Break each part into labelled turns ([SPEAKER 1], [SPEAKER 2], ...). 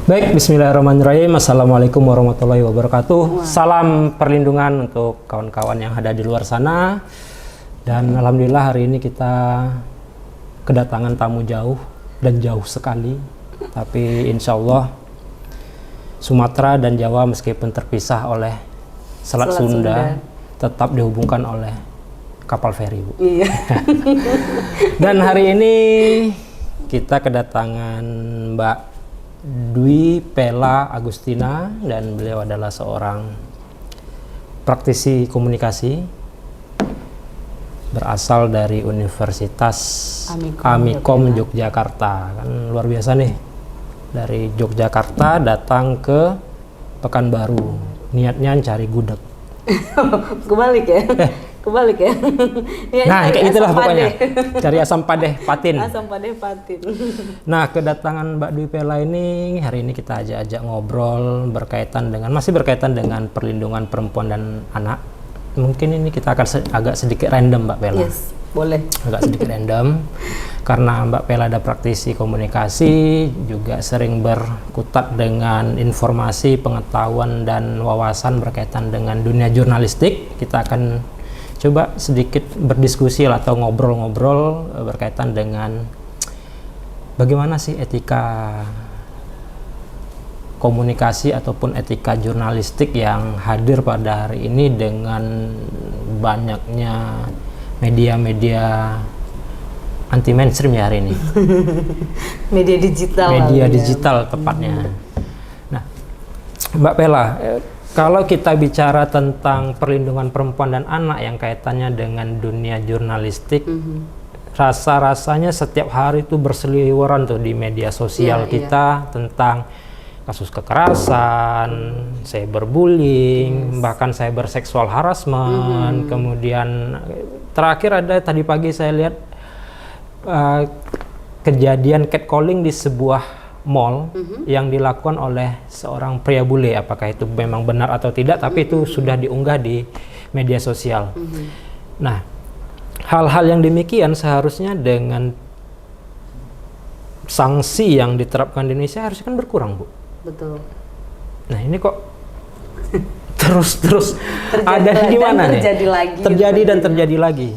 [SPEAKER 1] Baik, bismillahirrahmanirrahim. Assalamualaikum warahmatullahi wabarakatuh. Salam perlindungan untuk kawan-kawan yang ada di luar sana. Dan alhamdulillah hari ini kita kedatangan tamu jauh dan jauh sekali. Tapi insya Allah Sumatera dan Jawa meskipun terpisah oleh Selat Sunda tetap dihubungkan oleh kapal feri, Bu.
[SPEAKER 2] Iya.
[SPEAKER 1] Dan hari ini kita kedatangan Mbak Dwi Pela Agustina, dan beliau adalah seorang praktisi komunikasi berasal dari Universitas Amikom Yogyakarta. Kan luar biasa nih, dari Yogyakarta datang ke Pekanbaru, niatnya cari gudeg.
[SPEAKER 2] Kebalik ya? Kebalik ya?
[SPEAKER 1] Nah, kayak itulah pokoknya. Cari asam padeh patin.
[SPEAKER 2] Asam padeh patin.
[SPEAKER 1] Nah, kedatangan Mbak Dwi Pela ini hari ini kita ajak ngobrol masih berkaitan dengan perlindungan perempuan dan anak. Mungkin ini kita akan agak sedikit random, Mbak Pela.
[SPEAKER 2] Yes, boleh.
[SPEAKER 1] Agak sedikit random karena Mbak Pela ada praktisi komunikasi, juga sering berkutat dengan informasi, pengetahuan dan wawasan berkaitan dengan dunia jurnalistik. Kita akan coba sedikit berdiskusi atau ngobrol-ngobrol berkaitan dengan bagaimana sih etika komunikasi ataupun etika jurnalistik yang hadir pada hari ini dengan banyaknya media-media anti mainstream ya hari ini.
[SPEAKER 2] Media digital.
[SPEAKER 1] Media digital tepatnya. Nah, Mbak Pela, kalau kita bicara tentang perlindungan perempuan dan anak yang kaitannya dengan dunia jurnalistik, rasa-rasanya setiap hari itu berseliweran tuh di media sosial kita tentang kasus kekerasan, cyberbullying, bahkan cyber seksual harassment. Kemudian terakhir ada tadi pagi saya lihat kejadian catcalling di sebuah mall yang dilakukan oleh seorang pria bule. Apakah itu memang benar atau tidak, tapi itu sudah diunggah di media sosial. Nah, hal-hal yang demikian seharusnya dengan sanksi yang diterapkan di Indonesia harusnya kan berkurang, Bu.
[SPEAKER 2] Betul.
[SPEAKER 1] Nah, ini kok terus ada di mana nih? Terjadi dan terjadi lagi.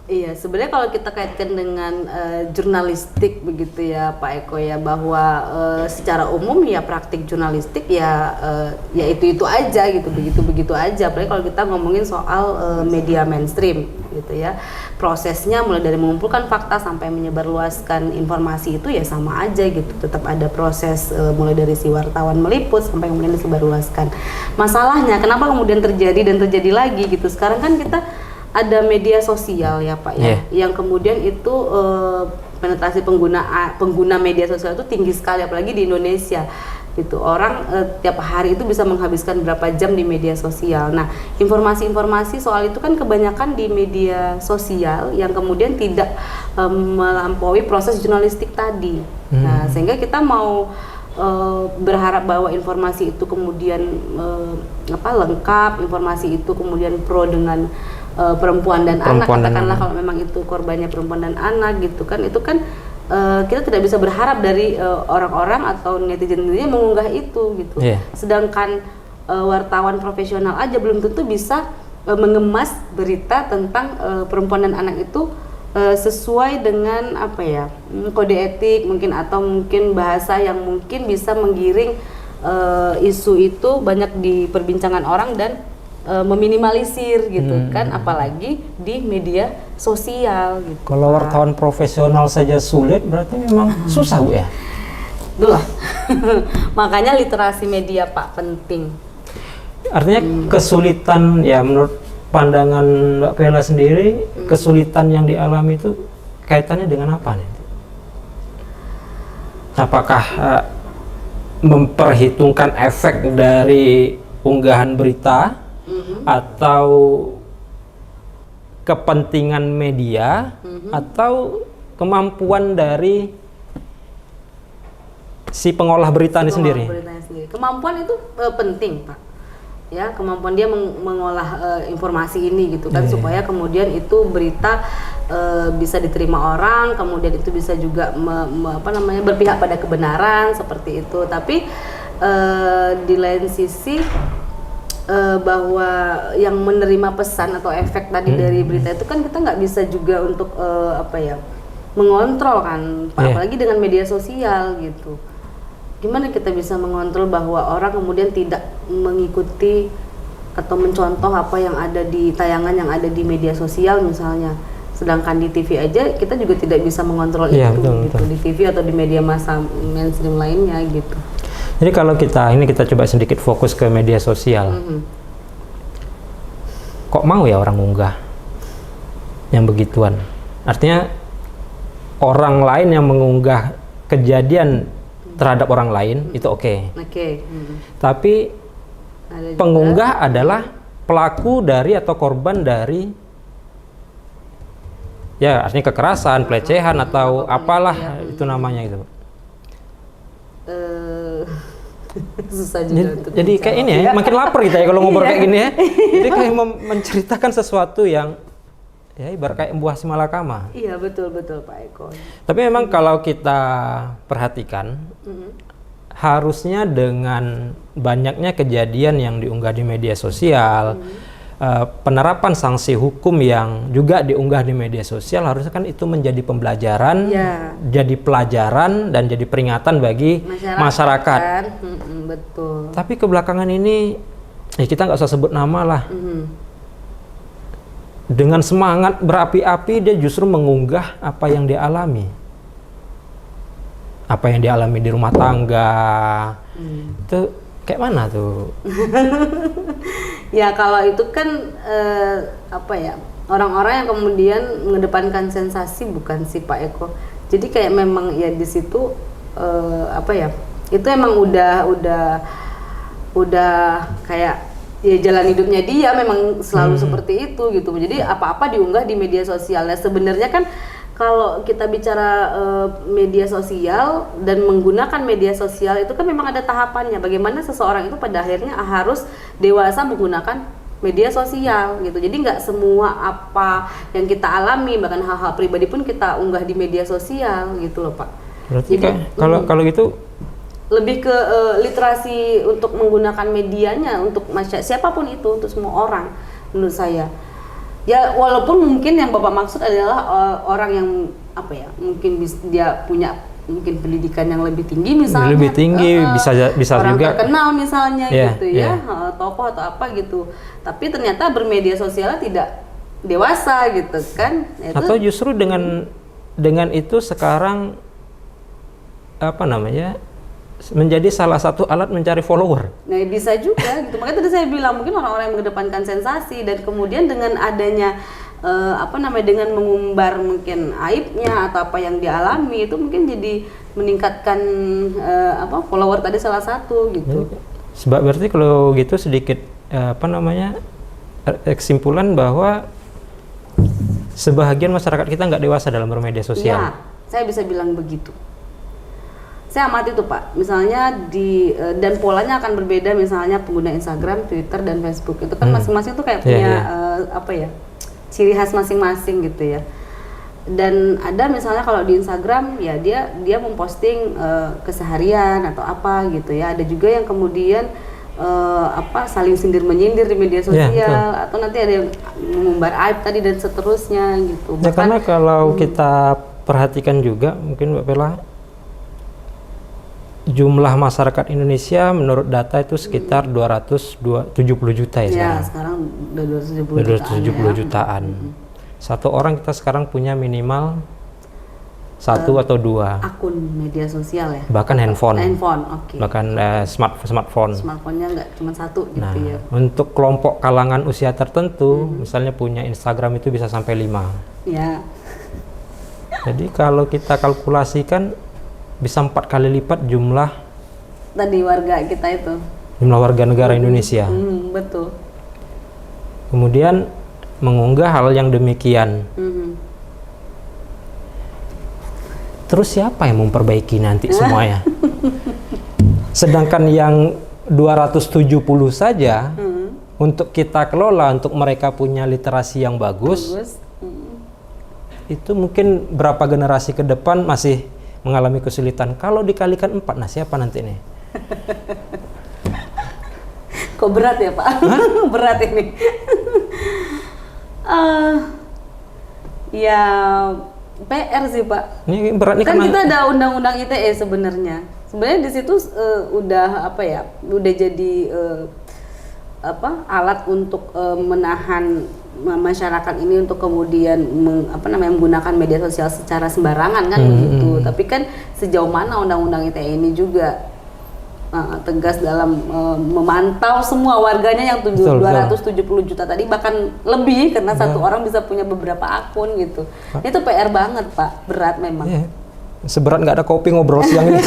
[SPEAKER 2] Iya, sebenarnya kalau kita kaitkan dengan jurnalistik begitu ya Pak Eko ya, bahwa secara umum ya praktik jurnalistik ya itu aja gitu, begitu aja. Apalagi kalau kita ngomongin soal media mainstream gitu ya, prosesnya mulai dari mengumpulkan fakta sampai menyebarluaskan informasi itu ya sama aja gitu, tetap ada proses mulai dari si wartawan meliput sampai kemudian disebarluaskan. Masalahnya kenapa kemudian terjadi dan terjadi lagi gitu? Sekarang kan kita ada media sosial ya Pak ya, yang kemudian itu penetrasi pengguna media sosial itu tinggi sekali, apalagi di Indonesia gitu. Orang tiap hari itu bisa menghabiskan berapa jam di media sosial. Nah, informasi-informasi soal itu kan kebanyakan di media sosial yang kemudian tidak melampaui proses jurnalistik tadi. Nah, sehingga kita mau berharap bahwa informasi itu kemudian lengkap, informasi itu kemudian pro dengan perempuan dan anak, katakanlah kalau memang itu korbannya perempuan dan anak gitu kan, itu kan kita tidak bisa berharap dari orang-orang atau netizen-netizen mengunggah itu gitu. Sedangkan wartawan profesional aja belum tentu bisa mengemas berita tentang perempuan dan anak itu sesuai dengan kode etik mungkin, atau mungkin bahasa yang mungkin bisa menggiring isu itu banyak diperbincangkan orang dan meminimalisir gitu kan, apalagi di media sosial gitu.
[SPEAKER 1] Kalau wartawan profesional saja sulit, berarti memang susah, Bu ya?
[SPEAKER 2] Itulah. Makanya literasi media Pak penting.
[SPEAKER 1] Artinya kesulitan ya menurut pandangan Mbak Pela sendiri, kesulitan yang dialami itu kaitannya dengan apa nih? Apakah memperhitungkan efek dari unggahan berita atau kepentingan media atau kemampuan dari si pengolah berita ini sendiri?
[SPEAKER 2] Kemampuan itu penting, Pak. Ya, kemampuan dia mengolah informasi ini gitu kan, supaya kemudian itu berita bisa diterima orang, kemudian itu bisa juga berpihak pada kebenaran seperti itu. Tapi di lain sisi bahwa yang menerima pesan atau efek tadi dari berita itu kan kita nggak bisa juga untuk mengontrol kan, apalagi dengan media sosial gitu. Gimana kita bisa mengontrol bahwa orang kemudian tidak mengikuti atau mencontoh apa yang ada di tayangan yang ada di media sosial misalnya, sedangkan di TV aja kita juga tidak bisa mengontrol itu gitu, di TV atau di media massa mainstream lainnya gitu.
[SPEAKER 1] Jadi kalau kita coba sedikit fokus ke media sosial, kok mau ya orang unggah yang begituan? Artinya orang lain yang mengunggah kejadian terhadap orang lain itu oke. Tapi pengunggah adalah pelaku dari atau korban dari ya artinya kekerasan, pelecehan atau apalah itu namanya gitu.
[SPEAKER 2] Susah juga untuk
[SPEAKER 1] jadi kayak ini ya, makin lapar kita ya kalau ngobrol kayak gini ya. Jadi kayak menceritakan sesuatu yang ya ibarat kayak buah si malakama.
[SPEAKER 2] Iya, betul Pak Eko.
[SPEAKER 1] Tapi memang kalau kita perhatikan, harusnya dengan banyaknya kejadian yang diunggah di media sosial, penerapan sanksi hukum yang juga diunggah di media sosial, harusnya kan itu menjadi pembelajaran, jadi pelajaran dan jadi peringatan bagi masyarakat.
[SPEAKER 2] Kan? Betul.
[SPEAKER 1] Tapi kebelakangan ini, kita nggak usah sebut nama lah. Dengan semangat berapi-api dia justru mengunggah apa yang dia alami. Apa yang dia alami di rumah tangga. Itu kayak mana tuh?
[SPEAKER 2] Ya kalau itu kan orang-orang yang kemudian mengedepankan sensasi bukan sih Pak Eko. Jadi kayak memang ya di situ itu emang udah kayak ya jalan hidupnya dia memang selalu seperti itu gitu. Jadi apa-apa diunggah di media sosial. Nah, sebenarnya kan kalau kita bicara media sosial dan menggunakan media sosial itu kan memang ada tahapannya. Bagaimana seseorang itu pada akhirnya harus dewasa menggunakan media sosial gitu. Jadi nggak semua apa yang kita alami, bahkan hal-hal pribadi pun kita unggah di media sosial gitu loh Pak.
[SPEAKER 1] Berarti kalau gitu
[SPEAKER 2] lebih ke literasi untuk menggunakan medianya untuk masyarakat siapapun itu, untuk semua orang menurut saya. Ya walaupun mungkin yang Bapak maksud adalah orang yang mungkin dia punya mungkin pendidikan yang lebih tinggi misalnya.
[SPEAKER 1] Lebih tinggi bisa
[SPEAKER 2] orang
[SPEAKER 1] juga
[SPEAKER 2] terkenal misalnya tokoh atau apa gitu. Tapi ternyata bermedia sosialnya tidak dewasa gitu kan.
[SPEAKER 1] Atau justru dengan itu sekarang menjadi salah satu alat mencari follower.
[SPEAKER 2] Nah bisa juga gitu. Makanya tadi saya bilang mungkin orang-orang yang mengedepankan sensasi dan kemudian dengan adanya dengan mengumbar mungkin aibnya atau apa yang dialami itu mungkin jadi meningkatkan follower tadi salah satu gitu.
[SPEAKER 1] Sebab berarti kalau gitu sedikit kesimpulan bahwa sebahagian masyarakat kita nggak dewasa dalam bermedia sosial.
[SPEAKER 2] Ya, saya bisa bilang begitu. Saya amati tuh Pak, misalnya dan polanya akan berbeda misalnya pengguna Instagram, Twitter, dan Facebook itu kan masing-masing tuh kayak punya ciri khas masing-masing gitu ya. Dan ada misalnya kalau di Instagram ya dia memposting keseharian atau apa gitu ya. Ada juga yang kemudian saling sindir menyindir di media sosial atau nanti ada yang mengumbar aib tadi dan seterusnya gitu.
[SPEAKER 1] Ya, karena kalau kita perhatikan juga mungkin Mbak Pela, jumlah masyarakat Indonesia menurut data itu sekitar 270 juta ya sekarang.
[SPEAKER 2] Sekarang udah 270
[SPEAKER 1] jutaan. Satu orang kita sekarang punya minimal 1 atau 2
[SPEAKER 2] akun media sosial ya.
[SPEAKER 1] Bahkan handphone.
[SPEAKER 2] Oke.
[SPEAKER 1] Bahkan smartphone.
[SPEAKER 2] Smartphone-nya nggak cuma 1 gitu ya.
[SPEAKER 1] Untuk kelompok kalangan usia tertentu, misalnya punya Instagram itu bisa sampai 5.
[SPEAKER 2] Ya.
[SPEAKER 1] Jadi kalau kita kalkulasikan bisa 4 kali lipat jumlah
[SPEAKER 2] tadi warga kita itu.
[SPEAKER 1] Jumlah warga negara Indonesia.
[SPEAKER 2] Betul.
[SPEAKER 1] Kemudian mengunggah hal yang demikian. Terus siapa yang memperbaiki nanti semuanya? Sedangkan yang 270 saja untuk kita kelola, untuk mereka punya literasi yang bagus. Itu mungkin berapa generasi ke depan masih mengalami kesulitan. Kalau dikalikan 4, nah siapa nanti nih?
[SPEAKER 2] Kok berat ya Pak? Berat ini. Ya PR sih Pak.
[SPEAKER 1] Ini berat nih
[SPEAKER 2] Kan
[SPEAKER 1] karena
[SPEAKER 2] kita ada undang-undang ITE sebenarnya. Sebenarnya di situ udah apa ya? Udah jadi alat untuk menahan masyarakat ini untuk kemudian menggunakan media sosial secara sembarangan kan begitu. Tapi kan sejauh mana undang-undang ITE ini juga tegas dalam memantau semua warganya yang 270 juta tadi, bahkan lebih karena satu orang bisa punya beberapa akun gitu. Itu PR banget Pak, berat memang.
[SPEAKER 1] Yeah. Seberat nggak ada kopi ngobrol siang ini.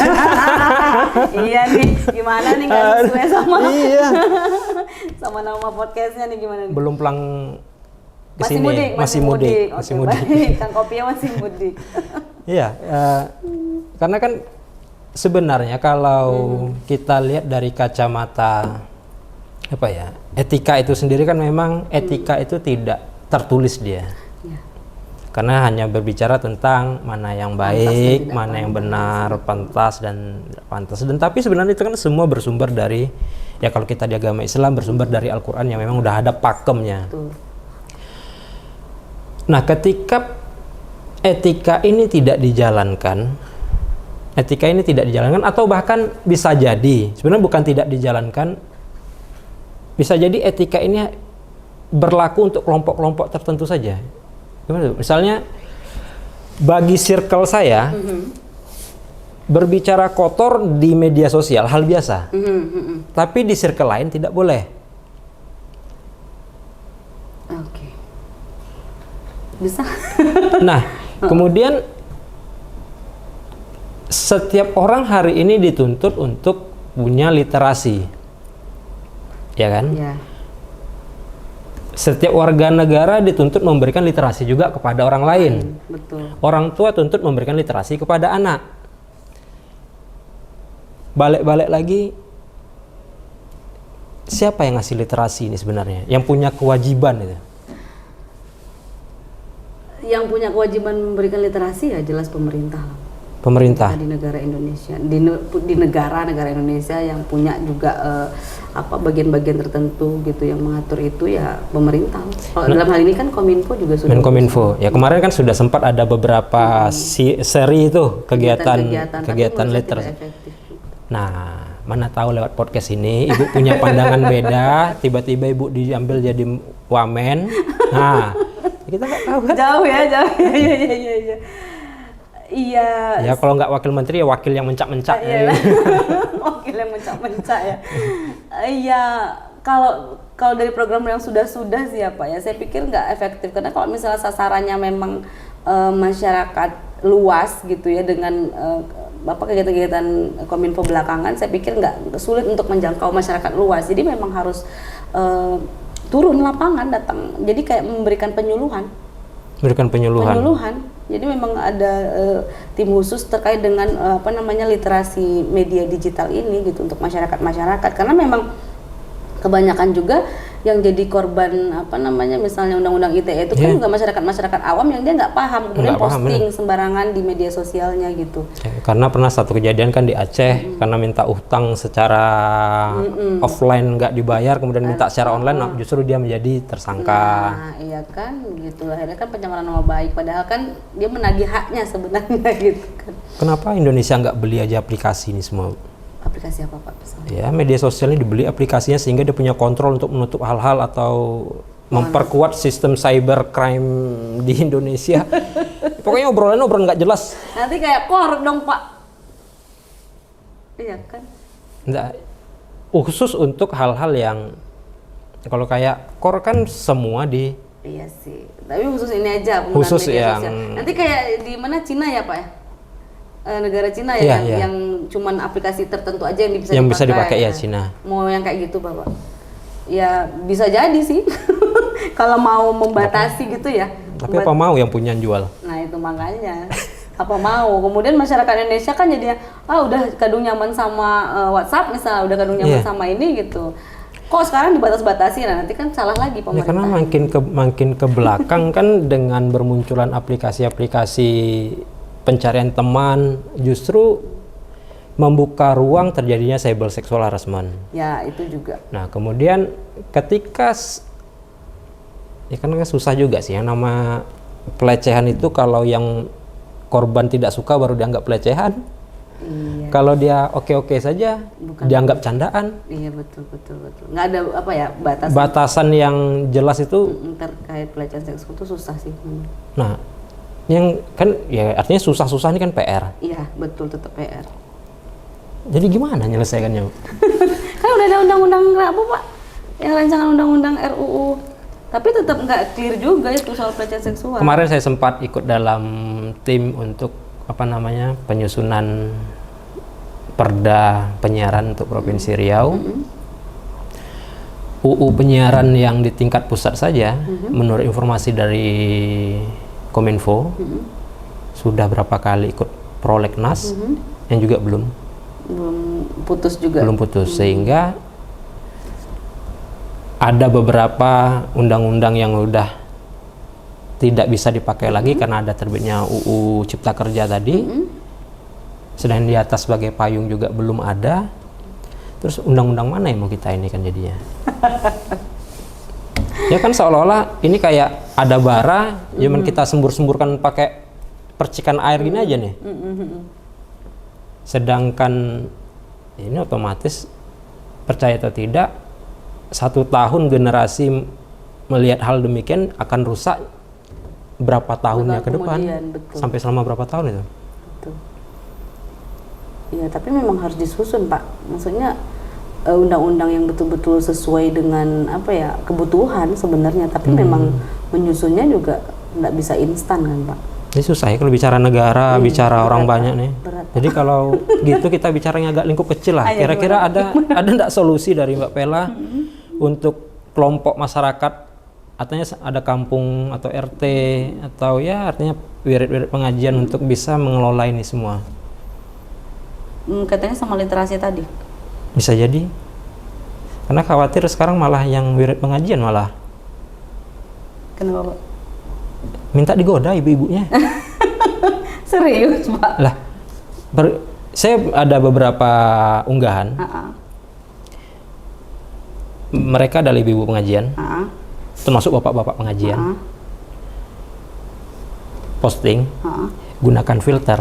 [SPEAKER 2] Iya nih, gimana nih nggak sesuai sama sama nama podcastnya nih gimana nih?
[SPEAKER 1] Belum pulang
[SPEAKER 2] Masih
[SPEAKER 1] kesini.
[SPEAKER 2] mudik.
[SPEAKER 1] Masih
[SPEAKER 2] Oke,
[SPEAKER 1] mudik.
[SPEAKER 2] baik. Kang Kopinya masih mudik.
[SPEAKER 1] Iya, karena kan sebenarnya kalau kita lihat dari kacamata etika itu sendiri kan memang etika itu tidak tertulis dia.
[SPEAKER 2] Ya.
[SPEAKER 1] Karena hanya berbicara tentang mana yang baik, mana yang benar, pantas dan tidak pantas. Dan tapi sebenarnya itu kan semua bersumber dari, ya kalau kita di agama Islam bersumber dari Al-Quran yang memang udah ada pakemnya.
[SPEAKER 2] Betul.
[SPEAKER 1] Nah, ketika etika ini tidak dijalankan, atau bahkan bisa jadi, sebenarnya bukan tidak dijalankan, bisa jadi etika ini berlaku untuk kelompok-kelompok tertentu saja. Gimana? Misalnya bagi circle saya, berbicara kotor di media sosial hal biasa, tapi di circle lain tidak boleh.
[SPEAKER 2] Oke. Bisa.
[SPEAKER 1] Nah, kemudian setiap orang hari ini dituntut untuk punya literasi, ya kan?
[SPEAKER 2] Ya.
[SPEAKER 1] Setiap warga negara dituntut memberikan literasi juga kepada orang lain.
[SPEAKER 2] Betul.
[SPEAKER 1] Orang tua tuntut memberikan literasi kepada anak. Balik-balik lagi, siapa yang ngasih literasi ini sebenarnya? Yang punya kewajiban itu?
[SPEAKER 2] Yang punya kewajiban memberikan literasi ya jelas pemerintah.
[SPEAKER 1] Pemerintah.
[SPEAKER 2] Di negara Indonesia, di negara Indonesia yang punya juga bagian-bagian tertentu gitu yang mengatur itu ya pemerintah. Kalau dalam hal ini kan Kominfo juga sudah.
[SPEAKER 1] Menkominfo. Ya kemarin kan sudah sempat ada beberapa seri itu kegiatan literasi. Nah, mana tahu lewat podcast ini Ibu punya pandangan beda, tiba-tiba Ibu diambil jadi wamen. Nah, kita nggak tahu kan?
[SPEAKER 2] Jauh ya. Iya.
[SPEAKER 1] Ya kalau nggak wakil menteri ya wakil yang mencak-mencak.
[SPEAKER 2] Iya. Wakil yang mencak-mencak ya. Iya. Kalau dari program yang sudah sih apa ya, saya pikir nggak efektif karena kalau misalnya sasarannya memang masyarakat luas gitu ya dengan kegiatan Kominfo belakangan, saya pikir nggak sulit untuk menjangkau masyarakat luas. Jadi memang harus turun lapangan datang. Jadi kayak memberikan penyuluhan. Jadi memang ada tim khusus terkait dengan literasi media digital ini gitu untuk masyarakat karena memang kebanyakan juga yang jadi korban misalnya undang-undang ITE itu kan juga masyarakat awam yang dia nggak paham kemudian posting sembarangan di media sosialnya gitu.
[SPEAKER 1] Karena pernah satu kejadian kan di Aceh karena minta utang secara offline nggak dibayar kemudian minta secara online justru dia menjadi tersangka.
[SPEAKER 2] Nah, iya kan gitu akhirnya kan pencemaran nama baik padahal kan dia menagih haknya sebenarnya gitu kan.
[SPEAKER 1] Kenapa Indonesia nggak beli aja aplikasi ini semua?
[SPEAKER 2] Aplikasi apa Pak?
[SPEAKER 1] Ya media sosial ini dibeli aplikasinya sehingga dia punya kontrol untuk menutup hal-hal atau memperkuat sistem cybercrime di Indonesia. Pokoknya obrolan nggak jelas.
[SPEAKER 2] Nanti kayak kor dong Pak. Iya kan?
[SPEAKER 1] Nggak, khusus untuk hal-hal yang kalau kayak kor kan semua di.
[SPEAKER 2] Iya sih. Tapi khusus ini aja.
[SPEAKER 1] Khusus
[SPEAKER 2] media
[SPEAKER 1] yang.
[SPEAKER 2] sosial. Nanti kayak di mana Cina ya Pak ya? Negara Cina ya yang cuman aplikasi tertentu aja yang bisa
[SPEAKER 1] dipakai ya Cina.
[SPEAKER 2] Mau yang kayak gitu Bapak? Ya bisa jadi sih. kalau mau membatasi gitu ya.
[SPEAKER 1] Tapi apa mau yang punya jual?
[SPEAKER 2] Nah itu makanya apa mau. Kemudian masyarakat Indonesia kan jadinya udah kadung nyaman sama WhatsApp misalnya, udah kadung nyaman sama ini gitu. Kok sekarang dibatas-batasi, nah nanti kan salah lagi pemerintah.
[SPEAKER 1] Ya, karena makin ke belakang kan dengan bermunculan aplikasi-aplikasi pencarian teman justru membuka ruang terjadinya cyber sexual harassment.
[SPEAKER 2] Ya itu juga.
[SPEAKER 1] Nah kemudian ketika ya kan susah juga sih yang nama pelecehan itu, kalau yang korban tidak suka baru dianggap pelecehan.
[SPEAKER 2] Iya.
[SPEAKER 1] Kalau dia oke-oke saja dianggap candaan.
[SPEAKER 2] Iya betul. Nggak ada apa ya
[SPEAKER 1] batasan yang jelas itu.
[SPEAKER 2] Terkait pelecehan seksual itu susah sih.
[SPEAKER 1] Nah, yang kan ya artinya susah-susah ini kan PR.
[SPEAKER 2] Iya betul, tetap PR.
[SPEAKER 1] Jadi gimana nyelesaikannya?
[SPEAKER 2] Kan udah ada undang-undang apa Pak? Yang rancangan undang-undang RUU. Tapi tetap nggak clear juga itu soal pelecehan seksual.
[SPEAKER 1] Kemarin saya sempat ikut dalam tim untuk penyusunan perda penyiaran untuk Provinsi Riau. UU penyiaran yang di tingkat pusat saja, menurut informasi dari Kominfo, sudah berapa kali ikut prolegnas, yang juga belum
[SPEAKER 2] putus juga.
[SPEAKER 1] Belum putus, sehingga ada beberapa undang-undang yang udah tidak bisa dipakai lagi karena ada terbitnya UU Cipta Kerja tadi. Sedang di atas sebagai payung juga belum ada. Terus undang-undang mana yang mau kita ini kan jadinya? Ya kan seolah-olah ini kayak ada bara, zaman kita sembur-semburkan pakai percikan air gini aja nih. Sedangkan ini otomatis, percaya atau tidak, 1 tahun generasi melihat hal demikian akan rusak berapa tahunnya ke depan, sampai selama berapa tahun itu?
[SPEAKER 2] Betul. Ya tapi memang harus disusun Pak, maksudnya undang-undang yang betul-betul sesuai dengan kebutuhan sebenarnya, tapi memang menyusunnya juga nggak bisa instan kan Pak.
[SPEAKER 1] Ini susah ya kalau bicara negara, bicara orang banyak nih.
[SPEAKER 2] Berat.
[SPEAKER 1] Jadi kalau gitu kita bicaranya agak lingkup kecil lah. Kira-kira ada nggak solusi dari Mbak Pela untuk kelompok masyarakat, artinya ada kampung atau RT atau ya artinya wirid-wirid pengajian untuk bisa mengelola ini semua?
[SPEAKER 2] Katanya sama literasi tadi.
[SPEAKER 1] Bisa jadi. Karena khawatir sekarang malah yang wirid pengajian malah.
[SPEAKER 2] Kenapa Pak?
[SPEAKER 1] Minta digoda ibu-ibunya.
[SPEAKER 2] Serius Pak?
[SPEAKER 1] Lah, saya ada beberapa unggahan. Mereka adalah ibu-ibu pengajian, termasuk bapak-bapak pengajian. Posting, gunakan filter,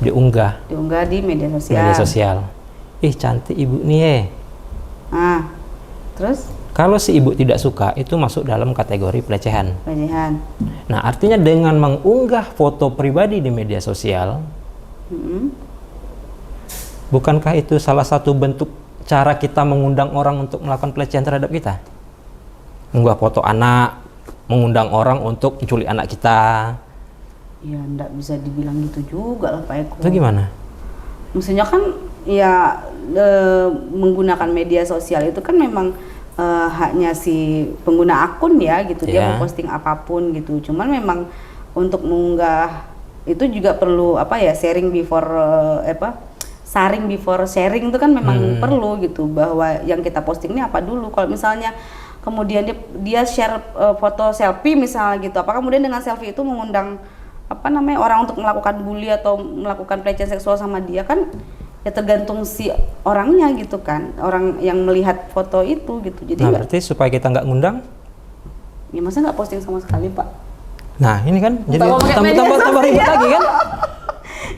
[SPEAKER 1] diunggah
[SPEAKER 2] di media sosial.
[SPEAKER 1] Ih cantik ibu nih
[SPEAKER 2] Terus?
[SPEAKER 1] Kalau si ibu tidak suka, itu masuk dalam kategori pelecehan. Nah artinya dengan mengunggah foto pribadi di media sosial, bukankah itu salah satu bentuk cara kita mengundang orang untuk melakukan pelecehan terhadap kita? Mengunggah foto anak, mengundang orang untuk menculik anak kita.
[SPEAKER 2] Ya enggak bisa dibilang gitu juga lah Pak Eko.
[SPEAKER 1] Itu gimana?
[SPEAKER 2] Maksudnya kan ya menggunakan media sosial itu kan memang haknya si pengguna akun ya gitu. Dia mau posting apapun gitu. Cuman memang untuk mengunggah itu juga perlu sharing before saring before sharing itu kan memang perlu gitu, bahwa yang kita posting ini apa dulu. Kalau misalnya kemudian dia share foto selfie misalnya gitu, apakah kemudian dengan selfie itu mengundang orang untuk melakukan bully atau melakukan pelecehan seksual sama dia, kan ya tergantung si orangnya gitu kan, orang yang melihat foto itu gitu. Jadi
[SPEAKER 1] berarti supaya kita nggak ngundang,
[SPEAKER 2] ya masa nggak posting sama sekali Pak?
[SPEAKER 1] Nah ini kan jadi tambah ribet lagi kan.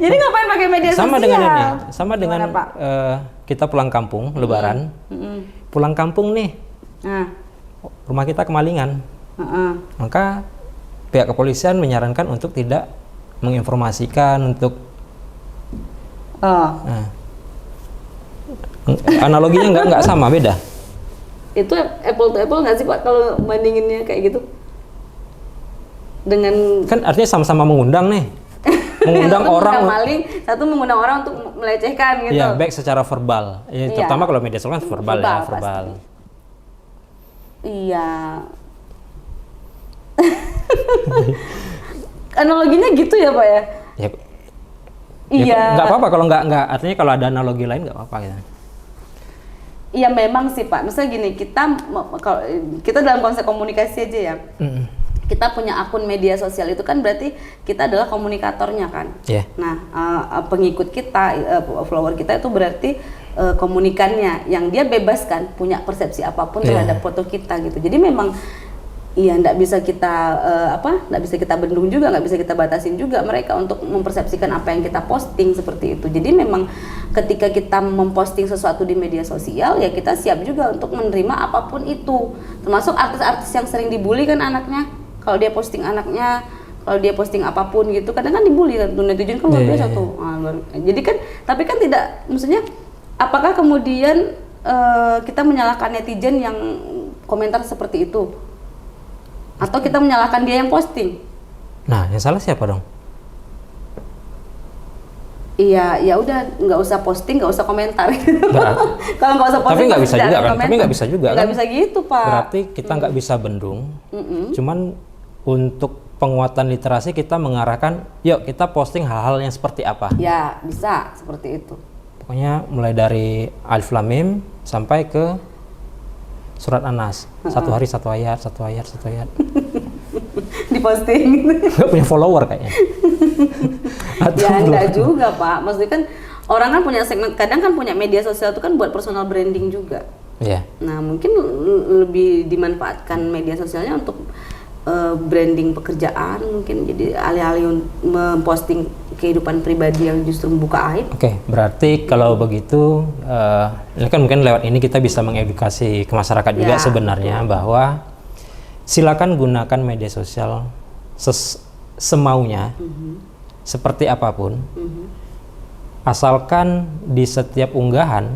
[SPEAKER 2] Jadi ngapain pakai media sosial?
[SPEAKER 1] Sama dengan kita pulang kampung Lebaran, pulang kampung nih, rumah kita kemalingan, maka pihak kepolisian menyarankan untuk tidak menginformasikan untuk analoginya nggak sama, beda.
[SPEAKER 2] Itu apple to apple nggak sih Pak kalau bandinginnya kayak gitu? Dengan
[SPEAKER 1] kan artinya sama-sama mengundang nih, mengundang orang
[SPEAKER 2] maling, satu mengundang orang untuk melecehkan gitu.
[SPEAKER 1] Iya, baik secara verbal. Ya, terutama kalau media sosial kan verbal.
[SPEAKER 2] Iya, Analoginya gitu ya Pak ya?
[SPEAKER 1] Ya,
[SPEAKER 2] Iya.
[SPEAKER 1] Nggak apa-apa kalau nggak, artinya kalau ada analogi lain nggak apa-apa gitu.
[SPEAKER 2] Iya memang sih Pak. Misalnya gini, kalau kita dalam konsep komunikasi aja ya. Kita punya akun media sosial itu kan berarti kita adalah komunikatornya kan.
[SPEAKER 1] Yeah.
[SPEAKER 2] Nah, pengikut kita, follower kita itu berarti komunikannya yang dia bebas kan, punya persepsi apapun terhadap foto kita gitu. Jadi memang iya nggak bisa kita nggak bisa kita bendung juga, nggak bisa kita batasin juga mereka untuk mempersepsikan apa yang kita posting seperti itu. Jadi memang ketika kita memposting sesuatu di media sosial ya kita siap juga untuk menerima apapun itu, termasuk artis-artis yang sering dibully kan anaknya. Kalau dia posting anaknya, kalau dia posting apapun gitu, kadang kan dibully kan, netizen kan luar biasa tuh. Jadi kan, tapi kan tidak, maksudnya, apakah kemudian kita menyalahkan netizen yang komentar seperti itu, atau kita menyalahkan dia yang posting?
[SPEAKER 1] Nah, yang salah siapa dong?
[SPEAKER 2] Iya, ya udah nggak usah posting, nggak usah komentar. Kalau nggak usah posting,
[SPEAKER 1] tapi nggak bisa juga kan? Tapi nggak bisa juga kan?
[SPEAKER 2] Nggak bisa gitu Pak.
[SPEAKER 1] Berarti kita nggak bisa bendung. Cuman untuk penguatan literasi kita mengarahkan, yuk kita posting hal-hal yang seperti apa.
[SPEAKER 2] Ya bisa seperti itu.
[SPEAKER 1] Pokoknya mulai dari Alif Lam Mim sampai ke surat An-Nas. Satu hari satu ayat.
[SPEAKER 2] Diposting.
[SPEAKER 1] Gak punya follower kayaknya.
[SPEAKER 2] Ya enggak juga Pak, maksudnya kan orang kan punya segmen, kadang kan punya media sosial itu kan buat personal branding juga.
[SPEAKER 1] Iya.
[SPEAKER 2] Nah mungkin lebih dimanfaatkan media sosialnya untuk branding pekerjaan mungkin, jadi alih-alih memposting kehidupan pribadi yang justru membuka aib.
[SPEAKER 1] Oke, berarti kalau begitu ini kan mungkin lewat ini kita bisa mengedukasi ke masyarakat juga sebenarnya bahwa silakan gunakan media sosial semaunya, seperti apapun, asalkan di setiap unggahan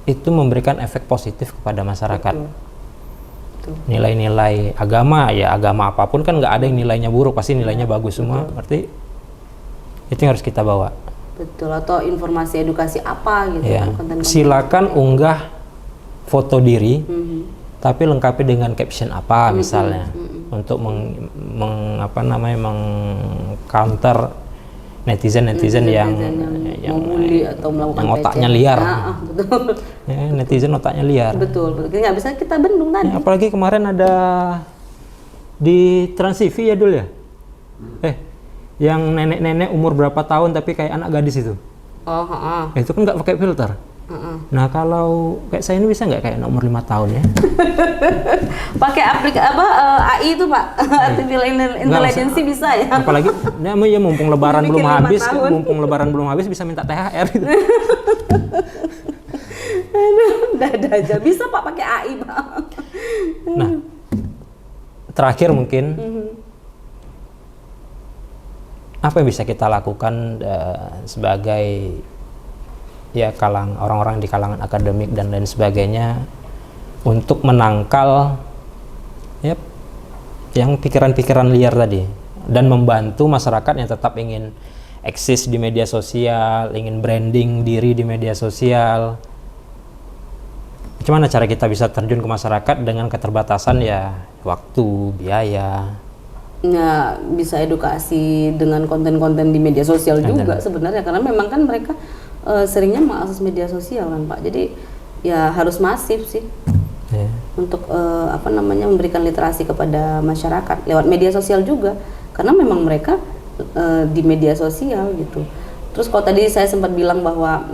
[SPEAKER 1] itu memberikan efek positif kepada masyarakat. Nilai-nilai agama, ya agama apapun kan nggak ada yang nilainya buruk, pasti nilainya bagus semua. Berarti itu yang harus kita bawa.
[SPEAKER 2] Betul, atau informasi edukasi apa gitu
[SPEAKER 1] Ya.
[SPEAKER 2] kan, konten-konten.
[SPEAKER 1] Silakan unggah foto diri, tapi lengkapi dengan caption apa misalnya, untuk meng-counter netizen yang
[SPEAKER 2] membuli atau melakukan
[SPEAKER 1] yang otaknya
[SPEAKER 2] pelecehan.
[SPEAKER 1] liar.
[SPEAKER 2] Betul.
[SPEAKER 1] Ya, netizen otaknya liar.
[SPEAKER 2] Betul. Nggak bisa kita bendung tadi.
[SPEAKER 1] Ya, apalagi kemarin ada di Trans TV ya Dul ya, yang nenek-nenek umur berapa tahun tapi kayak anak gadis itu. Itu kan nggak pakai filter. Nah kalau kayak saya ini bisa nggak kayak umur 5 tahun ya?
[SPEAKER 2] Pakai aplikasi AI itu Pak, artificial intelligence bisa ya.
[SPEAKER 1] Apalagi ya mumpung lebaran belum habis bisa minta THR gitu.
[SPEAKER 2] Ada aja bisa Pak pakai AI Pak.
[SPEAKER 1] Nah terakhir mungkin apa yang bisa kita lakukan sebagai ya orang-orang di kalangan akademik dan lain sebagainya untuk menangkal ya yang pikiran-pikiran liar tadi dan membantu masyarakat yang tetap ingin eksis di media sosial, ingin branding diri di media sosial. Gimana cara kita bisa terjun ke masyarakat dengan keterbatasan ya waktu, biaya?
[SPEAKER 2] Ya bisa edukasi dengan konten-konten di media sosial juga sebenarnya, karena memang kan mereka seringnya mengakses media sosial kan Pak, jadi ya harus masif sih untuk memberikan literasi kepada masyarakat lewat media sosial juga, karena memang mereka di media sosial gitu. Terus kalau tadi saya sempat bilang bahwa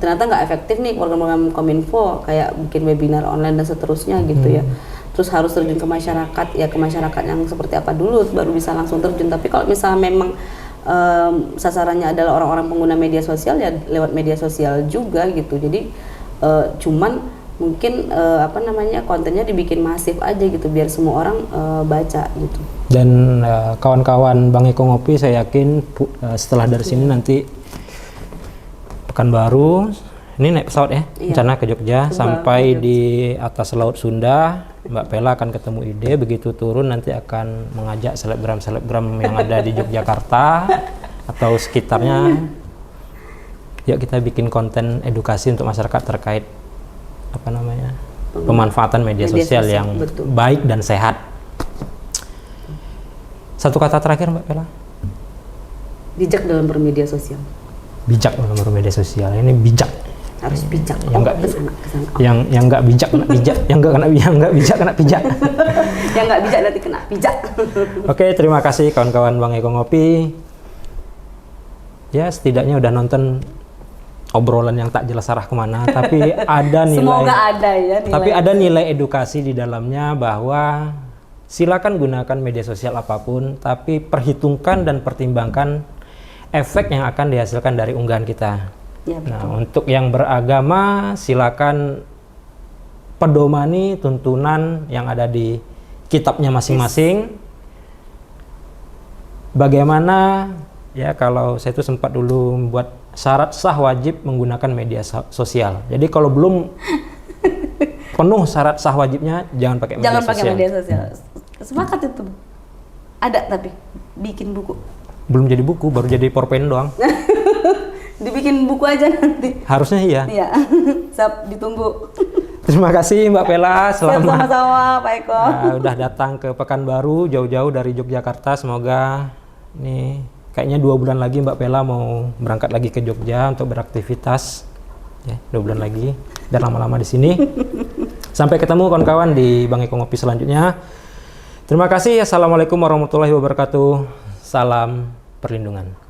[SPEAKER 2] ternyata nggak efektif nih program-program Kominfo kayak bikin webinar online dan seterusnya gitu ya. Terus harus terjun ke masyarakat, ya ke masyarakat yang seperti apa dulu baru bisa langsung terjun. Tapi kalau misalnya memang sasarannya adalah orang-orang pengguna media sosial ya lewat media sosial juga gitu. Jadi cuman mungkin kontennya dibikin masif aja gitu biar semua orang baca gitu.
[SPEAKER 1] Dan kawan-kawan Bang Eko Ngopi saya yakin setelah dari sini nanti Pekanbaru ini naik pesawat ya, rencana ke Jogja sampai di atas Laut Sunda. Mbak Pela akan ketemu ide, begitu turun nanti akan mengajak selebgram yang ada di Yogyakarta atau sekitarnya. Yuk kita bikin konten edukasi untuk masyarakat terkait pemanfaatan media sosial yang baik dan sehat. Satu kata terakhir Mbak Pela.
[SPEAKER 2] Bijak dalam bermedia sosial.
[SPEAKER 1] Bijak dalam bermedia sosial. Ini bijak.
[SPEAKER 2] Harus bijak.
[SPEAKER 1] Yang nggak
[SPEAKER 2] kesana.
[SPEAKER 1] yang nggak bijak kena bijak, yang nggak bijak kena pijak.
[SPEAKER 2] Yang nggak bijak nanti kena pijak.
[SPEAKER 1] Oke, terima kasih kawan-kawan Bang Eko Ngopi. Ya, setidaknya udah nonton obrolan yang tak jelas arah kemana, tapi ada nilai.
[SPEAKER 2] Semoga ada ya nilai.
[SPEAKER 1] Tapi ada nilai edukasi di dalamnya bahwa silakan gunakan media sosial apapun, tapi perhitungkan dan pertimbangkan efek yang akan dihasilkan dari unggahan kita.
[SPEAKER 2] Ya, betul.
[SPEAKER 1] Nah, untuk yang beragama silakan pedomani tuntunan yang ada di kitabnya masing-masing. Bagaimana ya, kalau saya itu sempat dulu membuat syarat sah wajib menggunakan media sosial. Jadi kalau belum penuh syarat sah wajibnya, jangan pakai media sosial. Jangan pakai media sosial.
[SPEAKER 2] Sepakat itu. Ada tapi bikin buku.
[SPEAKER 1] Belum jadi buku, baru jadi PowerPoint doang.
[SPEAKER 2] Dibikin buku aja nanti.
[SPEAKER 1] Harusnya iya.
[SPEAKER 2] Iya. Siap, ditunggu.
[SPEAKER 1] Terima kasih Mbak Pela, selamat.
[SPEAKER 2] Sama-sama Pak Eko.
[SPEAKER 1] Udah datang ke Pekanbaru jauh-jauh dari Yogyakarta. Semoga ini kayaknya 2 bulan lagi Mbak Pela mau berangkat lagi ke Jogja untuk beraktivitas. Ya, 2 bulan lagi. Biar lama-lama di sini. Sampai ketemu kawan-kawan di Bang Eko Ngopi selanjutnya. Terima kasih. Assalamualaikum warahmatullahi wabarakatuh. Salam perlindungan.